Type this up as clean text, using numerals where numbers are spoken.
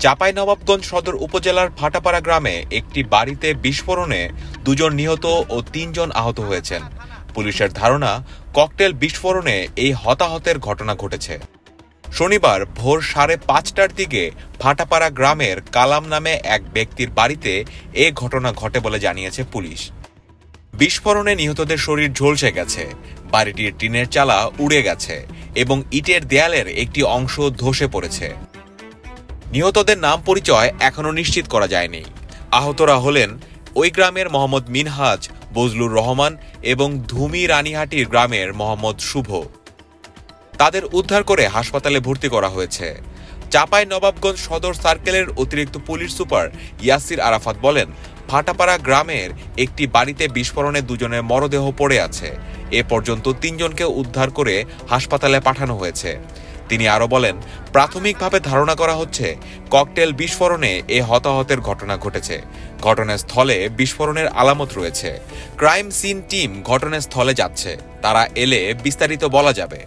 চাঁপাইনবাবগঞ্জ সদর উপজেলার ভাটাপাড়া গ্রামে একটি বাড়িতে বিস্ফোরণে 2 জন নিহত ও 3 জন আহত হয়েছেন। পুলিশের ধারণা, ককটেল বিস্ফোরণে এই হতাহতের ঘটনা ঘটেছে। শনিবার ভোর 5:30টার দিকে ভাটাপাড়া গ্রামের কালাম নামে এক ব্যক্তির বাড়িতে এ ঘটনা ঘটে বলে জানিয়েছে পুলিশ। বিস্ফোরণে নিহতদের শরীর ঝলসে গেছে, বাড়িটির টিনের চালা উড়ে গেছে এবং ইটের দেয়ালের একটি অংশ ধসে পড়েছে। নিহতদের নাম পরিচয় এখনও নিশ্চিত করা যায়নি। আহতরা হলেন ওই গ্রামের মোহাম্মদ মিনহাজ, বজলুর রহমান এবং ধুমি রানীহাটির গ্রামের মোহাম্মদ শুভ। তাদের উদ্ধার করে হাসপাতালে ভর্তি করা হয়েছে। চাঁপাইনবাবগঞ্জ সদর সার্কেলের অতিরিক্ত পুলিশ সুপার ইয়াসির আরাফাত বলেন, ভাটাপাড়া গ্রামের একটি বাড়িতে বিস্ফোরণে 2 জনের মরদেহ পড়ে আছে। এ পর্যন্ত 3 জনকে উদ্ধার করে হাসপাতালে পাঠানো হয়েছে। তিনি আরও বলেন, প্রাথমিকভাবে ধারণা করা হচ্ছে ককটেল বিস্ফোরণে এ হতাহতের ঘটনা ঘটেছে। ঘটনাস্থলে বিস্ফোরণের আলামত রয়েছে। ক্রাইম সিন টিম ঘটনাস্থলে যাচ্ছে, তারা এলে বিস্তারিত বলা যাবে।